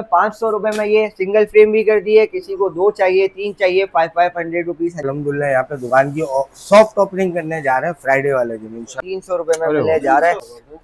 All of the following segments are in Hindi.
500 रुपए में ये सिंगल फ्रेम भी कर दी है, किसी को 2 चाहिए 3 चाहिए 500 रुपीज। अल्हम्दुलिल्लाह यहाँ पे दुकान की सॉफ्ट ओपनिंग करने जा रहे हैं फ्राइडे वाले दिन। 300 रुपए में मिलने जा रहा है।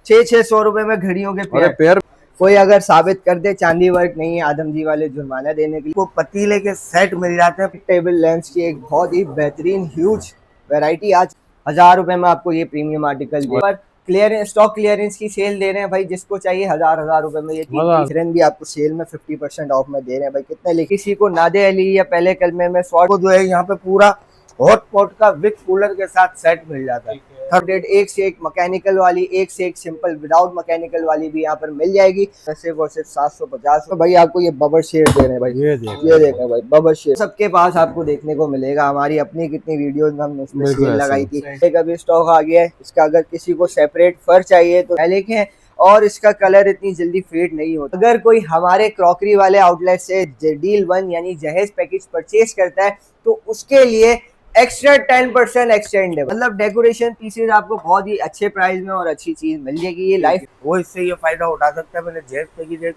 600 रुपए में घड़ियों के पेयर कोई अगर साबित कर दे चांदी वर्क नहीं है, आदम जी वाले जुर्माना देने के लिए। को पतीले के सेट मिल जाते हैं। टेबल लैंप्स की एक बहुत ही बेहतरीन ह्यूज वैरायटी आज 1000 रुपए में आपको ये प्रीमियम आर्टिकल पर क्लियरेंस स्टॉक क्लियरेंस की सेल दे रहे हैं भाई। जिसको चाहिए हजार रुपए में ये तीन भी आपको सेल में 50% ऑफ में दे रहे हैं भाई। कितने ले किसी को नादे अली या पहले कलमे में शॉर्ट को जो है यहाँ पे पूरा हॉट पॉट का विद कूलर के साथ सेट मिल जाता है। एक से एक मैकेनिकल वाली, एक से एक सिंपल विदाउट मैकेनिकल वाली भी यहाँ पर मिल जाएगी। सिर्फ और सिर्फ 750। तो भाई आपको ये बबर शेड दे रहे हैं भाई, ये देखें भाई बबर शेड सबके पास आपको देखने को मिलेगा। हमारी अपनी कितनी वीडियोस में हमने उसमें सेल लगाई थी। एक अभी स्टॉक आ गया है इसका। अगर किसी को सेपरेट फर चाहिए तो लिखें, और इसका कलर इतनी जल्दी फेड नहीं होता। अगर कोई हमारे क्रॉकरी वाले आउटलेट से डील 1 यानी जहेज पैकेज परचेज करता है तो उसके लिए एक्स्ट्रा 10% एक्सटेंडेबल, मतलब डेकोरेशन पीसेज आपको बहुत ही अच्छे प्राइस में और अच्छी चीज मिल जाएगी। ये लाइफ वो इससे ये फायदा उठा सकता है। मैंने जहेज पैकेज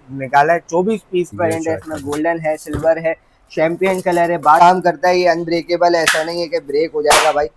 निकाला है 24 पीस पेरेंट है इसमें, गोल्डन है, सिल्वर है, चैंपियन कलर है, बार काम करता है, ये अनब्रेकेबल है, ऐसा नहीं है कि ब्रेक हो जाएगा भाई।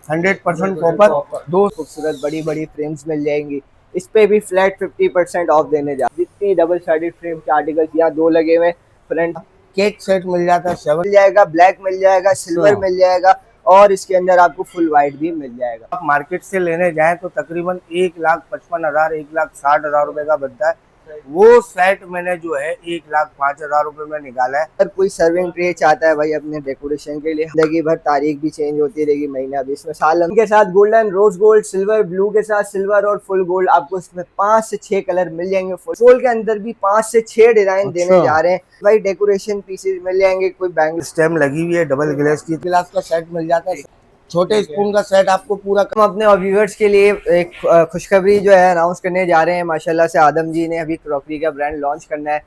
100% कॉपर। दो खूबसूरत बड़ी बड़ी फ्रेम्स मिल जाएंगी। इस पे भी फ्लैट 50% ऑफ देने जा। जितनी डबल साइडेड फ्रेम के आर्टिकल्स यहाँ 2 लगे हुए, फ्रंट केक सेट मिल जाता है, 7 मिल जाएगा, ब्लैक मिल जाएगा, सिल्वर मिल जाएगा, और इसके अंदर आपको फुल वाइट भी मिल जाएगा। आप मार्केट से लेने जाएं तो तकरीबन 1,55,000 1,60,000 रुपए का बनता है। वो सेट मैंने जो है 1,05,000 रुपए में निकाला है। अगर कोई सर्विंग ट्रे चाहता है भाई अपने डेकोरेशन के लिए, जिंदगी भर तारीख भी चेंज होती रहेगी, महीना भी, इसमें साल के साथ golden, rose gold, silver, blue के साथ सिल्वर और फुल गोल्ड आपको इसमें 5 से 6 कलर मिल जाएंगे। फुल गोल्ड के अंदर भी 5 से 6 डिजाइन देने जा रहे हैं भाई। डेकोरेशन पीसेज मिल जाएंगे। कोई बैंगल स्टेम लगी हुई है, डबल ग्लास की गिलास का सेट मिल जाता है, छोटे स्पून का सेट आपको पूरा। हम अपने व्यूअर्स के लिए एक खुशखबरी जो है अनाउंस करने जा रहे हैं। माशाल्लाह से आदम जी ने अभी क्रॉकरी का ब्रांड लॉन्च करना है।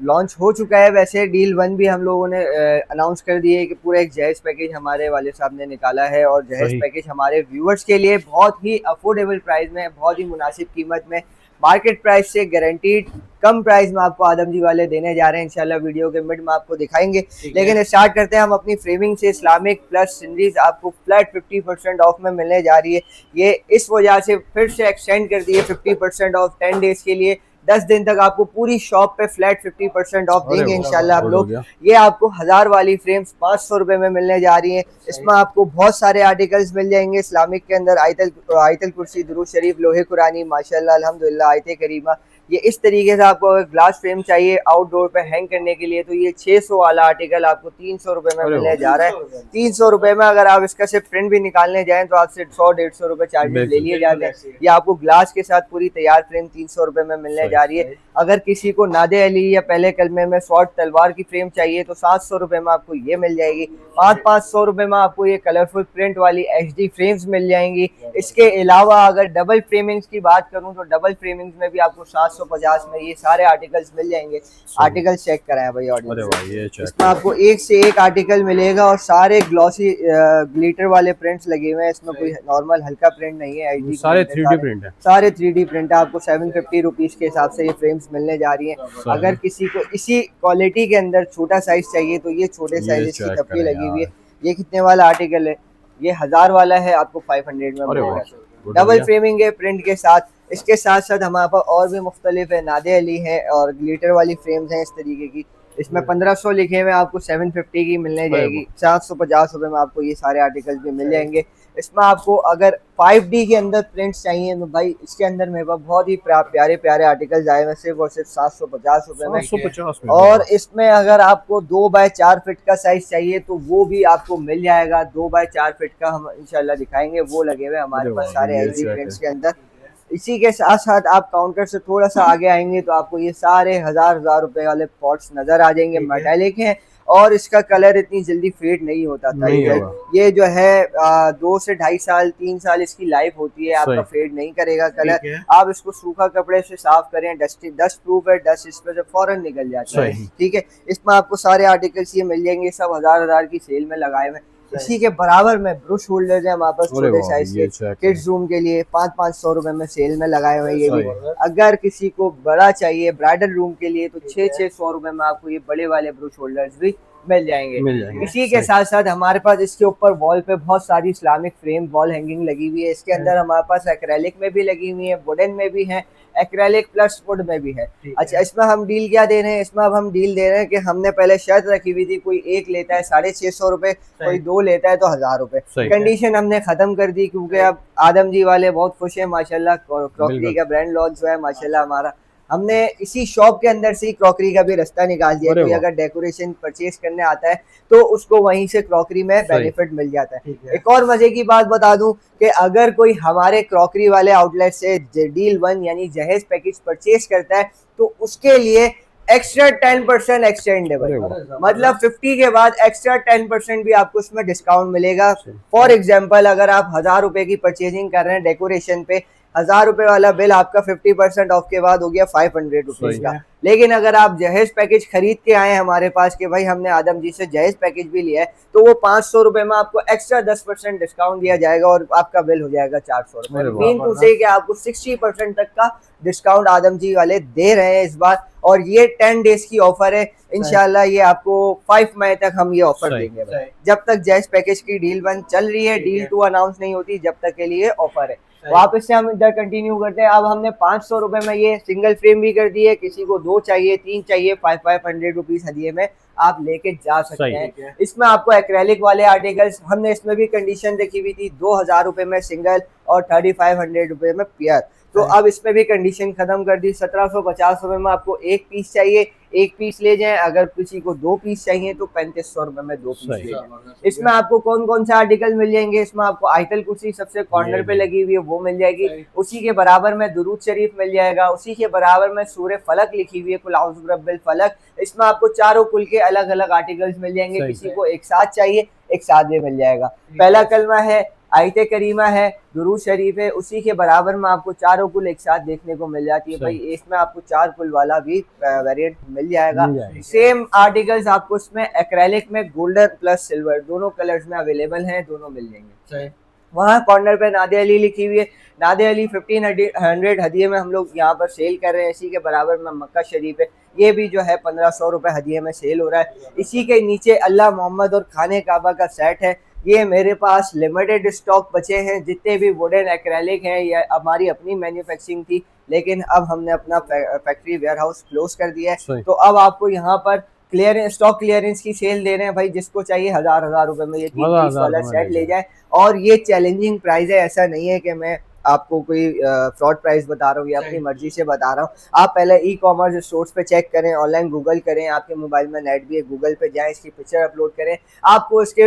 लॉन्च हो चुका है वैसे। डील 1 भी हम लोगों ने अनाउंस कर दिए कि पूरा एक जहेज पैकेज हमारे वाले साहब ने निकाला है, और जहेज पैकेज हमारे व्यूअर्स के लिए बहुत ही अफोर्डेबल प्राइस में, बहुत ही मुनासिब कीमत में, मार्केट प्राइस से गारंटीड कम प्राइस में आपको आदम जी वाले देने जा रहे हैं। इंशाल्लाह वीडियो के मिड में आपको दिखाएंगे। लेकिन स्टार्ट करते हैं हम अपनी फ्रेमिंग से। इस्लामिक प्लस सिंदीज आपको फ्लैट 50% ऑफ में मिलने जा रही है। ये इस वजह से फिर से एक्सटेंड कर दिए 50% ऑफ 10 डेज के लिए। 10 दिन तक आपको पूरी शॉप पे फ्लैट 50% ऑफ देंगे इंशाल्लाह आप लोग। ये आपको 1000 वाली फ्रेम्स 500 रुपए में मिलने जा रही हैं। इसमें आपको बहुत सारे आर्टिकल्स मिल जाएंगे इस्लामिक के अंदर। आयतल कुर्सी, दुरूद शरीफ, लोहे कुरानी, माशाल्लाह अल्हम्दुलिल्लाह, आयत करीमा। ये इस तरीके से आपको अगर ग्लास फ्रेम चाहिए आउटडोर पे हैंग करने के लिए तो ये 600 वाला आर्टिकल आपको 300 रुपए में मिलने जा रहा है। 300 रुपए में अगर आप इसका सिर्फ प्रिंट भी निकालने जाएं तो आपसे 100-150 रुपए चार्जेस ले लिए जाते हैं। ये आपको ग्लास के साथ पूरी तैयार फ्रेम 300 रुपए में मिलने जा रही है। अगर किसी को नादे अली या पहले कलमे में शॉर्ट तलवार की फ्रेम चाहिए तो 700 रुपए में आपको ये मिल जाएगी। 500 रुपए में आपको ये कलरफुल प्रिंट वाली HD फ्रेम्स मिल जाएंगी। इसके अलावा अगर डबल फ्रेमिंग्स की बात करूं तो डबल फ्रेमिंग्स में भी आपको 750 में ये सारे आर्टिकल्स मिल जाएंगे। आर्टिकल चेक कराएं भाई ऑडियंस। इसमें आपको एक से एक आर्टिकल मिलेगा और सारे ग्लॉसी ग्लिटर वाले प्रिंट्स लगे हुए हैं। इसमें कोई नॉर्मल हल्का प्रिंट नहीं है, HD सारे 3D प्रिंट है। सारे 3D प्रिंट है। आपको 750 रुपीज के हिसाब से ये फ्रेम्स मिलने जा रही हैं। अगर किसी को इसी क्वालिटी के अंदर छोटा साइज चाहिए तो ये छोटे साइज की टप्पी लगी हुई है। ये कितने वाला आर्टिकल है? ये 1000 वाला है, आपको 500 में मिलेगा। डबल फ्रेमिंग है प्रिंट के साथ। इसके साथ साथ हमारे पास और भी मुख्तलिफ है, नादे अली है और ग्लिटर वाली फ्रेम्स हैं इस तरीके की। इसमें 1500 लिखे हुए आपको 750 की मिलने जाएगी। 750 रुपए में आपको ये सारे आर्टिकल्स भी मिल जाएंगे। इसमें आपको अगर 5D के अंदर प्रिंट्स चाहिए तो भाई इसके अंदर मेरे पास बहुत ही प्यारे प्यारे आर्टिकल्स आए हैं सिर्फ और सिर्फ 750 रुपए में। और इसमें अगर आपको 2x4 फीट का साइज चाहिए तो वो भी आपको मिल जाएगा। 2x4 फीट का हम इंशाल्लाह दिखाएंगे, वो लगे हुए हमारे पास सारे HD प्रिंट्स के अंदर। इसी के साथ साथ आप काउंटर से थोड़ा सा आगे आएंगे तो आपको ये सारे हजार रुपए वाले पॉट्स नजर आ जाएंगे। मेटालिक हैं और इसका कलर इतनी जल्दी फेड नहीं होता था। ये जो है 2 से 2.5 साल 3 साल इसकी लाइफ होती है। आपका फेड नहीं करेगा कलर। आप इसको सूखा कपड़े से साफ करें, डस्ट प्रूफ है, डस्ट इस पे से फौरन निकल जाता है। ठीक है, इसमें आपको सारे आर्टिकल्स ये मिल जाएंगे, सब हजार की सेल में लगाए हुए। इसी के बराबर में ब्रुश होल्डर्स हैं हमारे पास अरे छोटे वाह, साइज ये के check किड्स रूम के लिए 500 रुपए में सेल में लगाए हुए हैं ये भी। सही। अगर किसी को बड़ा चाहिए ब्राइडल रूम के लिए तो 600 रुपए में आपको ये बड़े वाले ब्रुश होल्डर्स भी मिल जाएंगे। इसी के सही। साथ साथ हमारे पास इसके ऊपर वॉल पे बहुत सारी इस्लामिक फ्रेम वॉल हैंगिंग लगी हुई है। इसके अंदर हमारे पास एक्रेलिक में भी लगी हुई है, वुडन में भी है, एक्रेलिक प्लस वुड में भी है। अच्छा, इसमें हम डील क्या दे रहे हैं? इसमें अब हम डील दे रहे हैं कि हमने पहले शर्त रखी हुई थी, कोई एक लेता है 650 रुपए, कोई दो लेता है तो 1000 रुपए। सही। कंडीशन हमने खत्म कर दी क्योंकि अब आदम जी वाले बहुत खुश हैं माशाल्लाह। क्रॉकरी बिल्कुल। का ब्रांड लॉन्च हुआ है माशाल्लाह हमारा। हमने इसी शॉप के अंदर से ही क्रॉकरी का भी रास्ता निकाल दिया। अरे कोई वाह। अगर डेकोरेशन परचेज करने आता है तो उसको वहीं से क्रॉकरी में सही। बेनिफिट मिल जाता है। एक और मजे की बात बता दूं कि अगर कोई हमारे क्रॉकरी वाले आउटलेट से डील 1 यानी जहेज पैकेज परचेज करता है तो उसके लिए एक्स्ट्रा 10% एक्सटेंडेबल, अरे वाह। मतलब 50 के बाद एक्स्ट्रा 10% भी आपको उसमें डिस्काउंट मिलेगा। सही। फॉर एग्जाम्पल, अगर आप 1000 रुपए की परचेजिंग कर रहे हैं डेकोरेशन पे, 1000 रुपए वाला बिल आपका 50% ऑफ के बाद हो गया 500 रुपीज सही का। लेकिन अगर आप जहेज पैकेज खरीद के आए हमारे पास कि भाई हमने आदम जी से जहेज पैकेज भी लिया है, तो वो 500 रुपए में आपको एक्स्ट्रा 10% डिस्काउंट दिया जाएगा और आपका बिल हो जाएगा 400 रुपए। अरे वाह। मेन टू से कि आपको 60% तक का डिस्काउंट आदम जी वाले दे रहे हैं इस बार, और ये 10 डेज की ऑफर है। इंशाल्लाह ये आपको 5 मई तक हम ये ऑफर सही। देंगे भाई। जब तक जहेज पैकेज की डील 1 चल रही है, डील 2 अनाउंस नहीं होती, जब तक के लिए ऑफर है। वापस से हम इधर कंटिन्यू करते हैं। अब हमने 500 रुपए में ये सिंगल फ्रेम भी कर दी है। किसी को 2 चाहिए, 3 चाहिए, 500 रुपीज हदिये में आप लेके जा सकते हैं। इसमें आपको एक्रेलिक वाले आर्टिकल्स हमने इसमें भी कंडीशन रखी हुई थी, 2000 रुपए में सिंगल और 3500 रुपए में पेयर। तो अब इसमें भी कंडीशन खत्म कर दी। 1750 रुपए में आपको एक पीस चाहिए, एक पीस ले जाएं। अगर किसी को 2 पीस चाहिए तो 3500 रुपए में 2 पीस ले जाएं। इसमें आपको कौन कौन से आर्टिकल मिल जाएंगे? इसमें आपको आयतल कुर्सी सबसे कॉर्नर पे लगी हुई है वो मिल जाएगी। उसी के बराबर में दुरूद शरीफ मिल जाएगा। उसी के बराबर में सूरह फलक लिखी हुई है, कुल औज़ु बिरब्बिल फलक। इसमें आपको चारों कुल के अलग अलग आर्टिकल्स मिल जाएंगे। किसी को एक साथ चाहिए, एक साथ भी मिल जाएगा। पहला कलमा है, आयत करीमा है, दुरूद शरीफ है, उसी के बराबर में आपको चारों कुल एक साथ देखने को मिल जाती है भाई। इसमें आपको 4 कुल वाला भी वेरिएंट मिल जाएगा। सेम आर्टिकल्स आपको इसमें एक्रेलिक में गोल्डन प्लस सिल्वर दोनों कलर्स में अवेलेबल हैं, दोनों मिल जाएंगे। वहाँ कॉर्नर पे नादे अली लिखी हुई है। नादे अली 1500 हदिये में हम लोग यहाँ पर सेल कर रहे हैं। इसी के बराबर में मक्का शरीफ है, ये भी जो है 1500 रुपए हदिये में सेल हो रहा है। इसी के नीचे अल्लाह मोहम्मद और खाने काबा का सेट है। ये मेरे पास लिमिटेड स्टॉक बचे हैं। जितने भी वुडन एक्रेलिक हैं या हमारी अपनी मैन्युफैक्चरिंग थी, लेकिन अब हमने अपना फैक्ट्री वेयर हाउस क्लोज कर दिया है। तो अब आपको यहाँ पर स्टॉक क्लियरेंस की सेल दे रहे हैं भाई। जिसको चाहिए 1000 रुपए में ये 3 पीस वाला सेट ले जाए। और ये चैलेंजिंग प्राइस है, ऐसा नहीं है कि मैं आपको कोई फ्रॉड प्राइस बता रहा हूँ या अपनी मर्जी से बता रहा हूँ। आप पहले ई कॉमर्स स्टोर्स पे चेक करें, ऑनलाइन गूगल करें, आपके मोबाइल में नेट भी है, गूगल पे जाएं, इसकी पिक्चर अपलोड करें, आपको इसके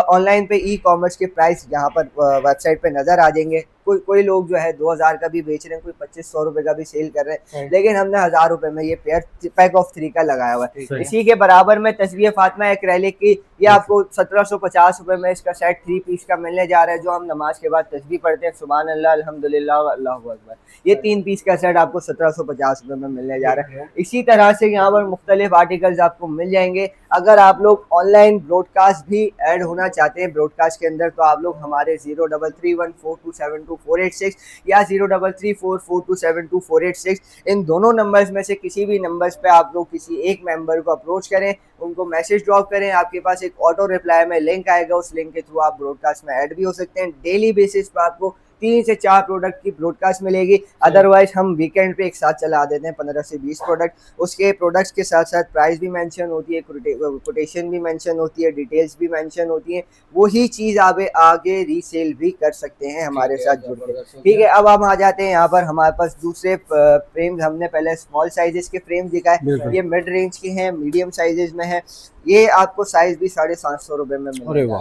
ऑनलाइन पे ई कॉमर्स के प्राइस यहाँ पर वेबसाइट पे नजर आ जाएंगे। कोई लोग जो है 2000 का भी बेच रहे हैं, कोई 2500 रुपए का भी सेल कर रहे हैं, लेकिन हमने 1000 रुपए में ये पैक ऑफ 3 का लगाया हुआ है। इसी के बराबर में तस्वीर फातिमा एक्रेलिक की, ये आपको 1750 रुपए में इसका सेट 3 पीस का मिलने जा रहा है, जो हम नमाज के बाद तस्बीह पढ़ते हैं, सुभान अल्लाह, अल्हम्दुलिल्लाह, अल्लाहु अकबर। ये 3 पीस का सेट आपको 1750 रुपए में मिलने जा रहा है। इसी तरह से यहाँ पर मुख्तलिफ आर्टिकल्स आपको मिल जाएंगे। अगर आप लोग ऑनलाइन ब्रॉडकास्ट भी ऐड होना चाहते हैं ब्रॉडकास्ट के अंदर, तो आप लोग हमारे 0314272486 या 0334472486 इन दोनों नंबर्स में से किसी भी नंबर्स पे आप लोग किसी एक मेंबर को अप्रोच करें, उनको मैसेज ड्रॉप करें। आपके पास एक ऑटो रिप्लाई में लिंक आएगा, उस लिंक के थ्रू आप ब्रॉडकास्ट में ऐड भी हो सकते हैं। डेली बेसिस पर आपको 3 से 4 प्रोडक्ट की ब्रॉडकास्ट मिलेगी। अदरवाइज हम वीकेंड पे एक साथ चला देते हैं 15 से 20 प्रोडक्ट। उसके प्रोडक्ट्स के साथ साथ प्राइस भी मेंशन होती है, कोटेशन भी मेंशन होती है, डिटेल्स भी मेंशन होती है। वही चीज़ आप आगे रीसेल भी कर सकते हैं हमारे साथ जुड़ के। ठीक है, अब हम आ जाते हैं यहाँ पर हमारे पास दूसरे फ्रेम। हमने पहले स्मॉल साइजेस के फ्रेम दिखाए, ये मिड रेंज के हैं, मीडियम साइजेस में है। ये आपको साइज भी 750 रुपए में मिलेगा।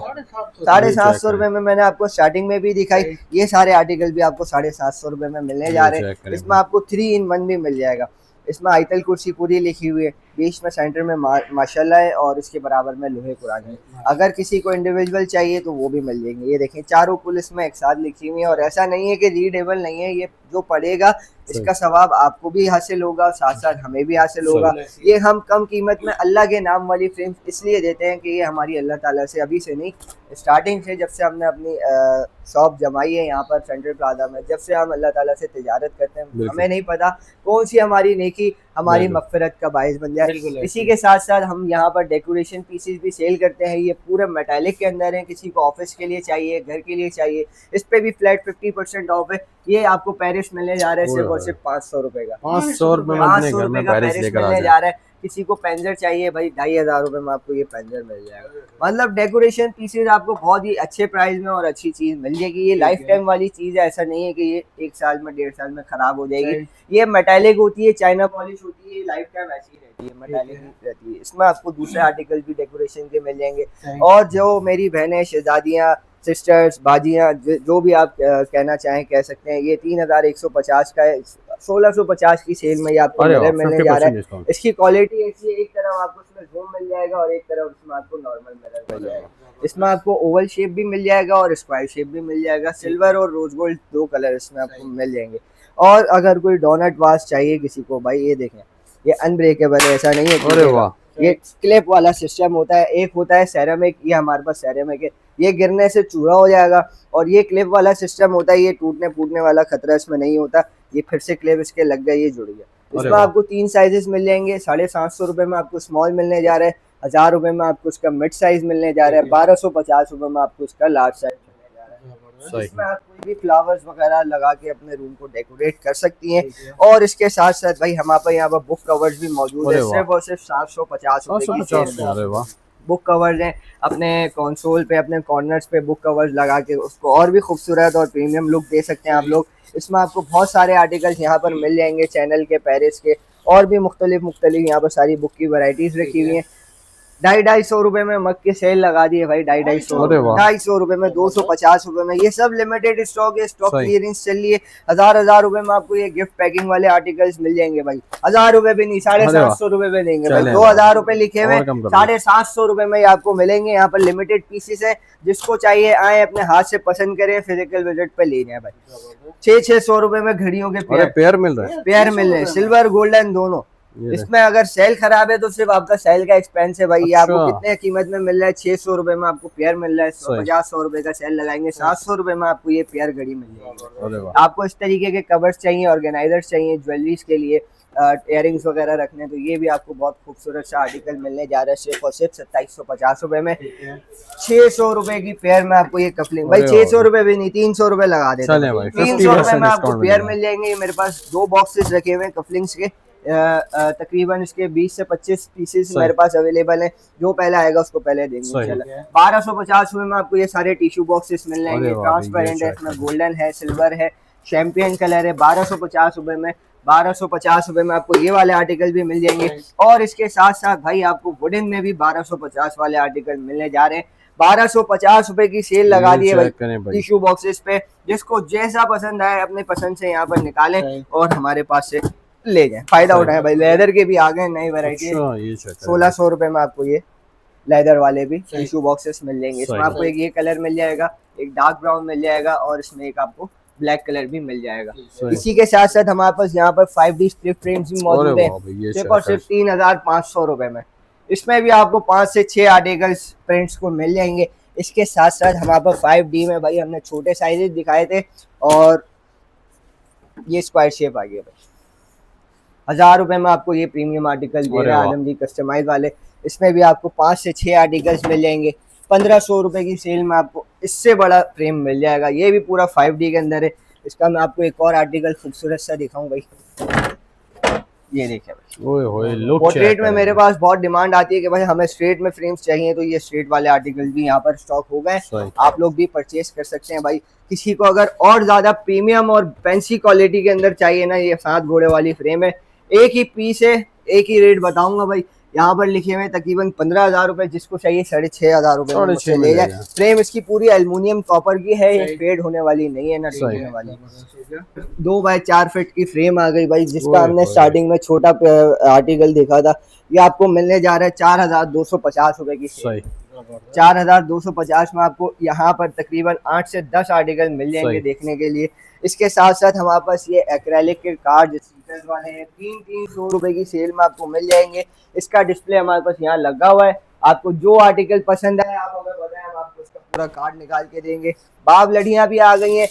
750 रुपए में मैंने आपको स्टार्टिंग में भी दिखाई। ये सारे आर्टिकल भी आपको 750 रुपए में मिलने जा रहे हैं। इसमें आपको 3 in 1 भी मिल जाएगा। इसमें आयतल कुर्सी पूरी लिखी हुई है, बीच में सेंटर में माशाल्लाह है और इसके बराबर में लोहे कुरान है। अगर किसी को इंडिविजुअल चाहिए तो वो भी मिल जाएंगे। ये देखें चारों कुल इसमें एक साथ लिखी हुई है और ऐसा नहीं है कि रीडेबल नहीं है, ये जो पढ़ेगा इसका सवाब आपको भी हासिल होगा, साथ साथ हमें भी हासिल होगा। ये हम कम कीमत में अल्लाह के नाम वाली फ्रेम इसलिए देते हैं कि ये हमारी अल्लाह ताला से अभी से नहीं, स्टार्टिंग से जब से हमने अपनी शॉप जमाई है यहाँ पर सेंट्रल प्लाजा में, जब से हम अल्लाह ताला से तिजारत करते हैं, हमें नहीं पता कौन सी हमारी नेकी हमारी मगफिरत का बाइस बन जाए। इसी के साथ साथ हम यहाँ पर डेकोरेशन पीसेस भी सेल करते हैं। ये पूरे मेटालिक के अंदर है, किसी को ऑफिस के लिए चाहिए, घर के लिए चाहिए, इस पे भी फ्लैट 50% ऑफ है। ये आपको पेरिस मिलने जा रहा है सिर्फ और सिर्फ 500 रुपए का, 500 रुपए में पेरिस मिलने जा रहा है। किसी को पेंजर चाहिए भाई 2500 रुपए में आपको ये पेंजर मिल जाएगा। मतलब डेकोरेशन पीसेज आपको बहुत ही अच्छे प्राइस में और अच्छी चीज मिल जाएगी। ये लाइफ टाइम वाली चीज है, ऐसा नहीं है कि ये 1 साल में 1.5 साल में खराब हो जाएगी। ये मेटालिक होती है, चाइना पॉलिश होती है, लाइफ टाइम ऐसी रहती है, मेटालिक रहती है। इसमें आपको दूसरे आर्टिकल भी डेकोरेशन के मिल जाएंगे। और जो मेरी बहनें, शहजादियाँ, सिस्टर्स, बाजियाँ, जो भी आप कहना चाहें कह सकते हैं, ये 3150 का है। 1650 की सेल में ये आपको मिरर मिलने जा रहा है। इसकी क्वालिटी ऐसी है, एक तरफ आपको इसमें जूम मिल जाएगा और एक तरफ इसमें आपको नॉर्मल मिरर मिल जाएगा। इसमें आपको ओवल शेप भी मिल जाएगा और स्क्वायर शेप भी मिल जाएगा। सिल्वर और रोज गोल्ड 2 कलर इसमें आपको मिल जाएंगे। और अगर कोई डोनट वाश चाहिए किसी को, भाई ये देखें, ये अनब्रेकेबल है, ऐसा नहीं है। ये क्लिप वाला सिस्टम होता है। एक होता है सेरेमिक, ये हमारे पास सेरेमिक है, ये गिरने से चूरा हो जाएगा। और ये क्लिप वाला सिस्टम होता है, ये टूटने फूटने वाला खतरा इसमें नहीं होता। ये फिर से क्लिप इसके लग गई, ये जुड़ गया। इसमें आपको 3 साइजेस मिल जाएंगे। 750 रुपए में आपको स्मॉल मिलने जा रहा है, 1000 रुपए में आपको इसका मिड साइज मिलने जा रहा है, 1250 रुपए में आपको इसका लार्ज साइज मिलने जा रहा है। इसमें आप कोई भी फ्लावर्स वगैरह लगा के अपने रूम को डेकोरेट कर सकती हैं। और इसके साथ साथ भाई हमारे पास यहाँ पर बुक कवर्स भी मौजूद है, सिर्फ और सिर्फ 750 रुपए की सेल में बुक कवर्स हैं। अपने कंसोल पे, अपने कॉर्नर्स पे बुक कवर्स लगा के उसको और भी खूबसूरत और प्रीमियम लुक दे सकते हैं आप लोग। इसमें आपको बहुत सारे आर्टिकल्स यहाँ पर मिल जाएंगे, चैनल के, पेरिस के, और भी मुख्तलिफ यहाँ पर सारी बुक की वैरायटीज रखी हुई हैं। 250 रुपए में मग के सेल लगा दिए भाई, 250 रुपए में, 250 रुपए में। ये सब लिमिटेड स्टॉक है, स्टॉक क्लियरेंस चल रही है। 1000 रुपए में आपको ये गिफ्ट पैकिंग वाले आर्टिकल्स मिल जाएंगे भाई। 1000 रुपए भी नहीं, 750 रुपए में देंगे भाई। 2000 रुपए लिखे हुए, 750 रुपए में आपको मिलेंगे। यहाँ पर लिमिटेड पीसेस है, जिसको चाहिए आए अपने हाथ से पसंद करें, फिजिकल विजिट पे ले जाए भाई। 600 रुपए में घड़ियों के पेयर मिल रहे हैं, सिल्वर गोल्डन दोनों। इसमें अगर सेल खराब है तो सिर्फ आपका सेल का एक्सपेंस है भाई। ये आपको कितने कीमत में मिल रहा है? 600 रुपए में आपको पेयर मिल रहा है। 150 रुपए का सेल लगाएंगे, 700 रुपए में आपको ये पेयर घड़ी मिल जाएगी। आपको इस तरीके के कवर्स चाहिए, ऑर्गेनाइजर्स चाहिए ज्वेलरीज के लिए, इयरिंग्स वगैरह रखने, तो ये भी आपको बहुत खूबसूरत सा आर्टिकल मिलने जा रहा है सिर्फ और सिर्फ 2750 रुपए में। 600 रुपए की पेयर में आपको ये कफलिंग, भाई 600 रुपए भी नहीं, 300 रुपए लगा देते हैं। 300 रुपए में आपको पेयर मिल जाएंगे। मेरे पास 2 बॉक्सेस रखे हुए हैं कफलिंग्स के, तकरीबन इसके 20 से 25 पीसेस मेरे पास अवेलेबल हैं। जो पहले आएगा उसको पहले देंगे इंशाल्लाह। 1250 रुपए में आपको ये सारे टिश्यू बॉक्सेस मिल जाएंगे। ट्रांसपेरेंट है, इसमें गोल्डन है, सिल्वर है, चैंपियन कलर है। 1250 रुपए में, 1250 रुपए में आपको ये वाले आर्टिकल भी मिल जाएंगे। और इसके साथ साथ भाई आपको वुडन में भी 1250 वाले आर्टिकल मिलने जा रहे हैं। 1250 रुपए की सेल लगा दी है भाई टिश्यू बॉक्सेस पे। जिसको जैसा पसंद आए अपने पसंद से यहाँ पर निकालें और हमारे पास से ले जाए, फायदा उठाए भाई। लेदर के भी आ गए नई वैरायटी, 1600 रुपए में आपको ये लेदर वाले भी टिश्यू बॉक्सेस मिल जाएंगे। इसमें आपको एक ये कलर मिल जाएगा, एक डार्क ब्राउन मिल जाएगा और इसमें एक आपको ब्लैक कलर भी मिल जाएगा। इसी के साथ साथ हमारे पास यहाँ पर 5D स्ट्रिप फ्रेम्स भी मौजूद है, सिर्फ और सिर्फ 3500 रुपए में। इसमें भी आपको 5 से 6 आर्टिकल्स प्रिंट्स को मिल जाएंगे। इसके साथ साथ हमारे पास 5D में भाई हमने छोटे साइजेस दिखाए थे और ये स्क्वायर शेप आ गया भाई। 1000 रुपए में आपको ये प्रीमियम आर्टिकल दे रहा है आलम जी कस्टमाइज वाले। इसमें भी आपको 5 से 6 आर्टिकल्स मिल जाएंगे। 1500 रुपए की सेल में आपको इससे बड़ा फ्रेम मिल जाएगा। ये भी पूरा 5D के अंदर है। इसका मैं आपको एक और आर्टिकल खूबसूरत सा दिखाऊं भाई, ये देखिए भाई। पोर्ट्रेट में मेरे पास बहुत डिमांड आती है कि भाई हमें स्ट्रेट में फ्रेम्स चाहिए, तो ये स्ट्रेट वाले आर्टिकल भी यहाँ पर स्टॉक हो गए। आप लोग भी परचेज कर सकते हैं भाई। किसी को अगर और ज्यादा प्रीमियम और फैंसी क्वालिटी के अंदर चाहिए ना, ये 7 घोड़े वाली फ्रेम है। एक ही पीस है, एक ही रेट बताऊंगा भाई। यहाँ पर लिखे हुए तकरीबन 15,000 रुपए, जिसको चाहिए 6500 रुपए में ले जाए। फ्रेम इसकी पूरी एल्युमिनियम कॉपर की है, ये फेड होने वाली नहीं है ना टूटने वाली। 2 बाय 4 फीट की फ्रेम आ गई भाई, जिसका हमने स्टार्टिंग में छोटा आर्टिकल देखा था। ये आपको मिलने जा रहा है 4250 रुपए की। 4250 में आपको यहाँ पर तकरीबन 8 से 10 आर्टिकल मिल जाएंगे देखने के लिए। इसके साथ साथ हमारे पास ये एक्रेलिक के कार्ड स्टिकर्स वाले हैं, 300 रुपए की सेल में आपको मिल जाएंगे। इसका डिस्प्ले हमारे पास यहाँ लगा हुआ है। आपको जो आर्टिकल पसंद है आप हमें बताएं, हम आपको इसका पूरा कार्ड निकाल के देंगे। बाब लड़ियाँ भी आ गई हैं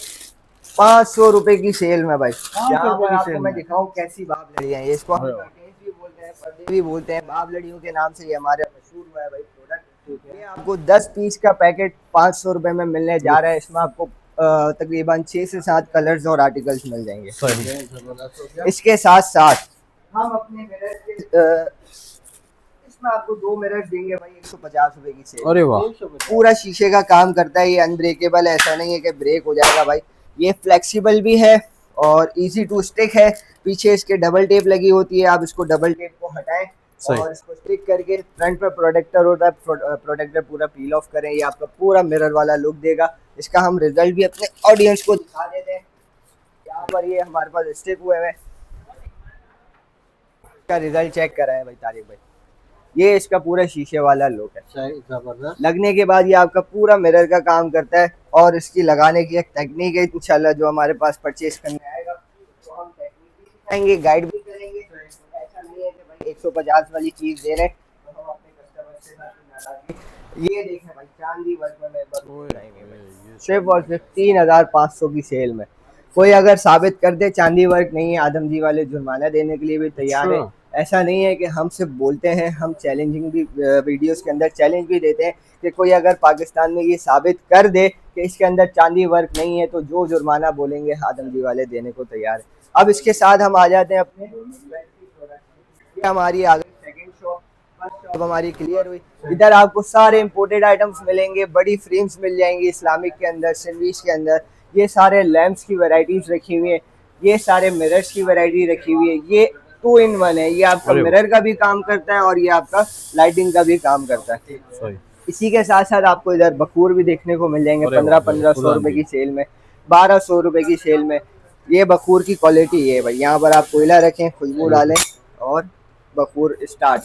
500 रुपए की सेल में भाई। यहाँ पर आपको मैं दिखाऊं कैसी बाब लड़ियाँ हैं। इसको हम कर्टेन्स भी बोलते हैं, पर्दे भी बोलते हैं। बाब लड़ियों के नाम से ये हमारे मशहूर हुआ है भाई प्रोडक्ट। ये आपको 10 पीस का पैकेट 500 रुपए में मिलने जा रहा है। इसमें आपको तकरीबन 6 से 7 कलर्स और आर्टिकल्स मिल जाएंगे। इसके साथ साथ हम अपने मिरर के इसमें आपको 2 मिरर देंगे भाई 150 रुपए की सेल। अरे वाह, पूरा शीशे का काम करता है, ये अनब्रेकेबल, ऐसा नहीं है कि ब्रेक हो जाएगा भाई। ये फ्लेक्सिबल भी है और इजी टू स्टिक है। पीछे इसके डबल टेप लगी होती है, आप इसको डबल टेप को हटाएं और इसको स्टिक करके फ्रंट पर प्रोटेक्टर होता है, प्रोटेक्टर पूरा पील ऑफ करें, ये आपका पूरा मिरर वाला लुक देगा। इसका हम रिजल्ट भी अपने ऑडियंस को दिखा देते हैं। यहाँ पर ये हमारे पास स्टिक हुए हैं, इसका रिजल्ट चेक करा है भाई तारिक भाई। ये इसका पूरा शीशे वाला लुक है। लगने के बाद ये आपका पूरा मिरर का काम करता है और इसकी लगाने की एक टेक्निक है इंशाल्लाह, जो हमारे पास परचेज करने आएगा तो हम टेक्निक भी सिखाएंगे, गाइड भी करेंगे। ऐसा नहीं है कि भाई 150 वाली चीज दे रहे हैं तो हम अपने कस्टमर से नाराज। ये देखें भाई चांदी वर्क में सिर्फ और सिर्फ 3500 की सेल में। कोई अगर साबित कर दे चांदी वर्क नहीं है, आदम जी वाले जुर्माना देने के लिए भी तैयार है। ऐसा नहीं है कि हम सिर्फ बोलते हैं, हम चैलेंजिंग भी वीडियोस के अंदर चैलेंज भी देते हैं कि कोई अगर पाकिस्तान में ये साबित कर दे कि इसके अंदर चांदी वर्क नहीं है तो जो जुर्माना बोलेंगे आदम जी वाले देने को तैयार है। अब इसके साथ हम आ जाते हैं अपने हमारी आ गई सेकंड शॉप। फर्स्ट शॉप हमारी क्लियर हुई। इधर आपको सारे इंपोर्टेड आइटम्स मिलेंगे, बड़ी फ्रेम्स मिल जाएंगी इस्लामिक के अंदर, सिल्वीस के अंदर। ये सारे लैंप्स की वैरायटीज रखी हुई है, ये सारे मिरर्स की वैरायटी रखी हुई है। ये 2 in 1 है, ये आपका मिरर का भी काम करता है और ये आपका लाइटिंग का भी काम करता है। इसी के साथ साथ आपको इधर बखूर भी देखने को मिल जाएंगे 1500 रुपए की सेल में, 1200 रुपए की सेल में। ये बखूर की क्वालिटी है भाई। यहाँ पर आप कोयला रखें, खुशबू डालें और बखूर स्टार्ट।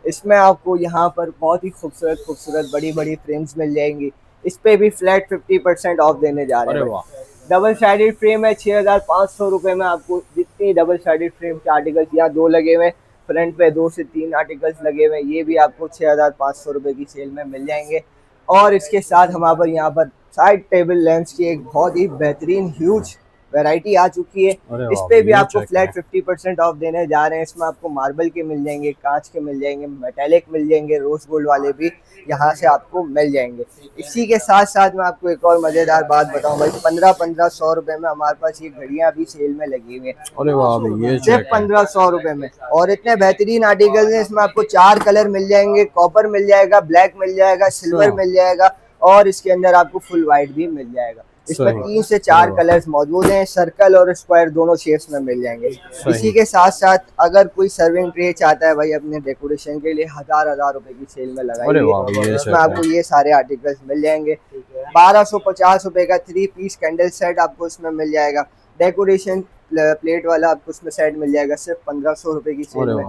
इसमें आपको यहाँ पर बहुत ही खूबसूरत खूबसूरत बड़ी बड़ी फ्रेम्स मिल जाएंगी। इस पे भी फ्लैट 50% ऑफ देने जा रहे हैं। डबल साइडेड फ्रेम है 6500 रुपए में। आपको जितनी डबल साइडेड फ्रेम के आर्टिकल्स, यहाँ 2 लगे हुए, फ्रंट पे 2 से 3 आर्टिकल्स लगे हुए, ये भी आपको 6500 रुपए की सेल में मिल जाएंगे। और इसके साथ हमारे पर यहाँ पर साइड टेबल लैंप्स की एक बहुत ही बेहतरीन ह्यूज वैरायटी आ चुकी है। इस पे भी आपको फ्लैट 50% ऑफ देने जा रहे हैं। इसमें आपको मार्बल के मिल जाएंगे, कांच के मिल जाएंगे, मेटेलिक मिल जाएंगे, रोज गोल्ड वाले भी यहाँ से आपको मिल जाएंगे। इसी के साथ साथ मैं आपको एक और मजेदार बात बताऊं भाई, 1500 रुपए में हमारे पास ये घड़ियां भी सेल में लगी हुई हैं, सिर्फ 1500 रुपए में। और इतने बेहतरीन आर्टिकल हैं, इसमें आपको 4 कलर मिल जाएंगे, कॉपर मिल जाएगा, ब्लैक मिल जाएगा, सिल्वर मिल जाएगा और इसके अंदर आपको फुल व्हाइट भी मिल जाएगा। इसमें 3 से 4 कलर्स मौजूद हैं, सर्कल और स्क्वायर दोनों शेप्स में मिल जाएंगे। इसी के साथ साथ अगर कोई सर्विंग ट्रे चाहता है भाई अपने डेकोरेशन के लिए, 1000 रुपए की सेल में लगाई, इसमें आपको ये सारे आर्टिकल्स मिल जाएंगे। 1250 रुपए का 3 पीस कैंडल सेट आपको इसमें मिल जाएगा। डेकोरेशन प्लेट वाला आपको इसमें सेट मिल जाएगा सिर्फ 1500 रुपए की सेल में।